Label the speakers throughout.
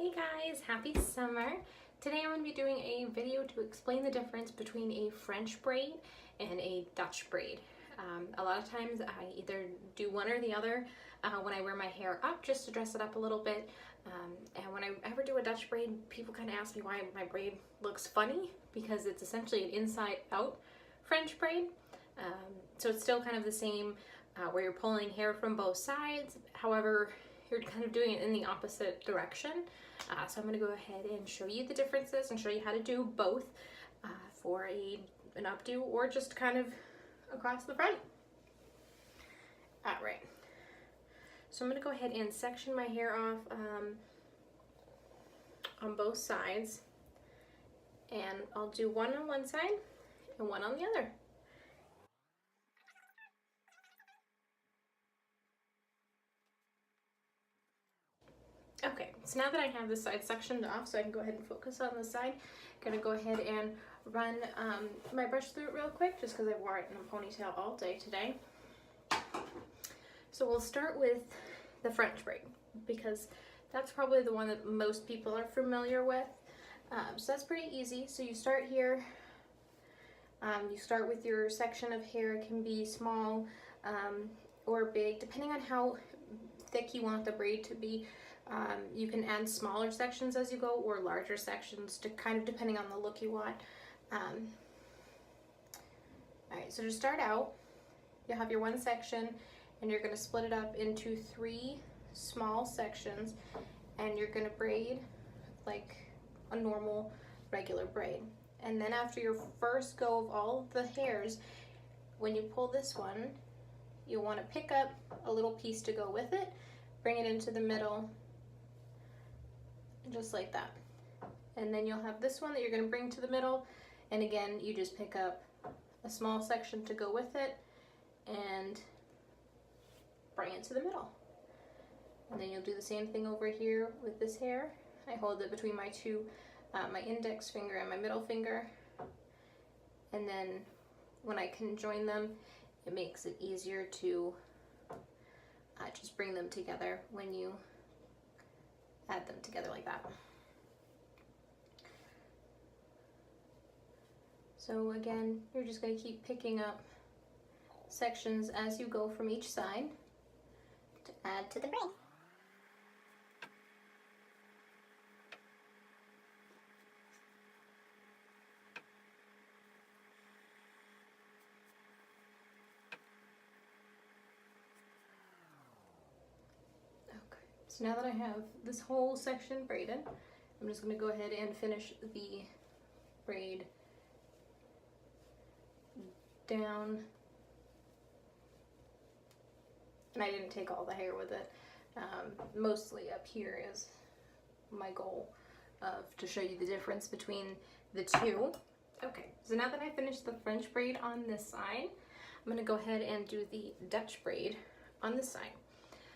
Speaker 1: Hey guys, happy summer. Today I'm going to be doing a video to explain the difference between a French braid and a Dutch braid. A lot of times I either do one or the other when I wear my hair up just to dress it up a little bit. And when I ever do a Dutch braid, people kind of ask me why my braid looks funny because it's essentially an inside out French braid. So it's still kind of the same where you're pulling hair from both sides. However, you're kind of doing it in the opposite direction. So I'm going to go ahead and show you the differences and show you how to do both for an updo or just kind of across the front. Alright, so I'm going to go ahead and section my hair off on both sides, and I'll do one on one side and one on the other. Okay, so now that I have this side sectioned off so I can go ahead and focus on the side, I'm going to go ahead and run my brush through it real quick just because I wore it in a ponytail all day today. So we'll start with the French braid because that's probably the one that most people are familiar with. So that's pretty easy. So you start here, you start with your section of hair. It can be small or big depending on how thick you want the braid to be. You can add smaller sections as you go or larger sections to kind of depending on the look you want. Alright, so to start out, you'll have your one section and you're going to split it up into 3 small sections and you're going to braid like a normal regular braid. And then after your first go of all the hairs, when you pull this one, you'll want to pick up a little piece to go with it, bring it into the middle, just like that. And then you'll have this one that you're going to bring to the middle, and again you just pick up a small section to go with it and bring it to the middle. And then you'll do the same thing over here with this hair. I hold it between my my index finger and my middle finger, and then when I can join them, it makes it easier to just bring them together when you add them together like that. So again, you're just going to keep picking up sections as you go from each side to add to the braid. So now that I have this whole section braided, I'm just going to go ahead and finish the braid down. And I didn't take all the hair with it. Mostly up here is my goal to show you the difference between the two. Okay, so now that I finished the French braid on this side, I'm going to go ahead and do the Dutch braid on this side.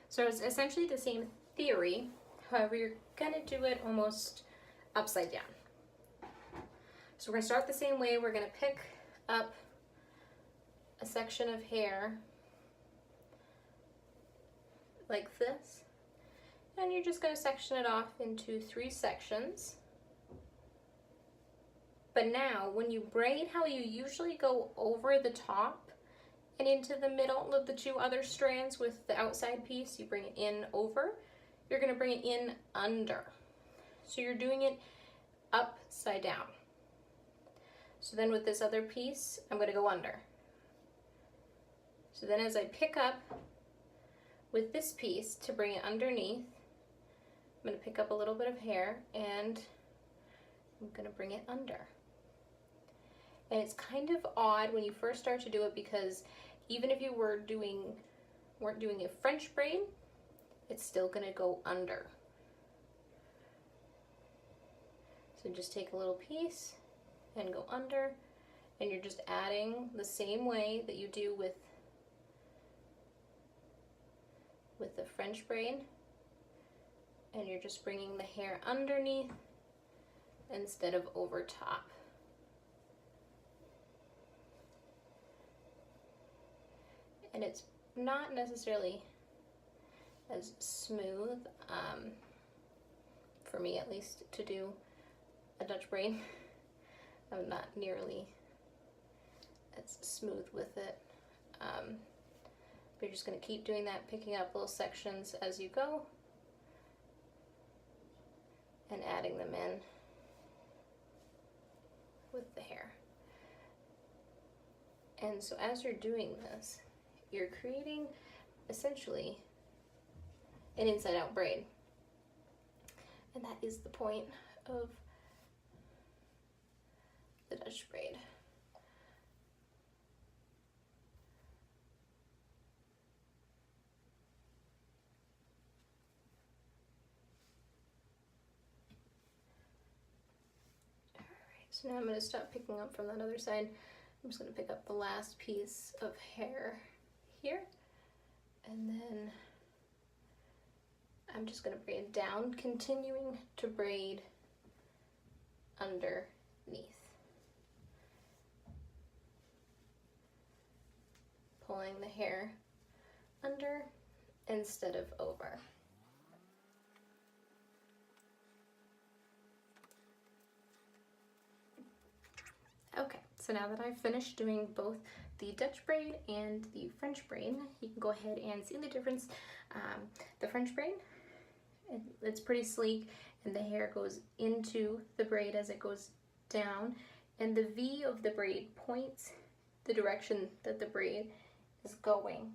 Speaker 1: So it's essentially the same theory, however you're going to do it almost upside down. So we're going to start the same way. We're going to pick up a section of hair like this, and you're just going to section it off into 3 sections. But now when you braid, how you usually go over the top and into the middle of the 2 other strands with the outside piece, you bring it in over, you're going to bring it in under. So you're doing it upside down. So then with this other piece, I'm going to go under. So then as I pick up with this piece to bring it underneath, I'm going to pick up a little bit of hair and I'm going to bring it under. And it's kind of odd when you first start to do it because even if you weren't doing a French braid, it's still going to go under. So just take a little piece and go under, and you're just adding the same way that you do with the French braid, and you're just bringing the hair underneath instead of over top. And it's not necessarily as smooth for me at least, to do a Dutch braid. I'm not nearly as smooth with it. But you're just going to keep doing that, picking up little sections as you go and adding them in with the hair. And so as you're doing this, you're creating essentially an inside out braid. And that is the point of the Dutch braid. So now I'm going to stop picking up from that other side. I'm just going to pick up the last piece of hair here, and then I'm just going to braid down, continuing to braid underneath. Pulling the hair under instead of over. Okay, so now that I've finished doing both the Dutch braid and the French braid, you can go ahead and see the difference. The French braid, it's pretty sleek, and the hair goes into the braid as it goes down, and the V of the braid points the direction that the braid is going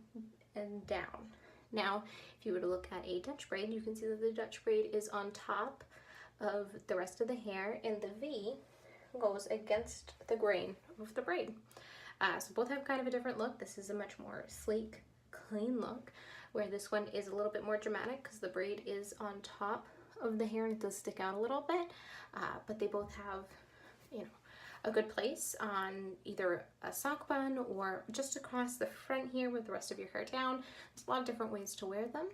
Speaker 1: and down. Now, if you were to look at a Dutch braid, you can see that the Dutch braid is on top of the rest of the hair, and the V goes against the grain of the braid. So both have kind of a different look. This is a much more sleek, clean look, where this one is a little bit more dramatic because the braid is on top of the hair and it does stick out a little bit. But they both have, you know, a good place on either a sock bun or just across the front here with the rest of your hair down. There's a lot of different ways to wear them.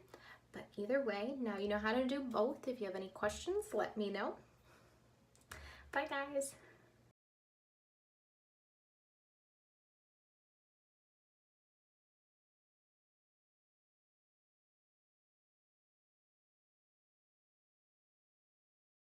Speaker 1: But either way, now you know how to do both. If you have any questions, let me know. Bye guys.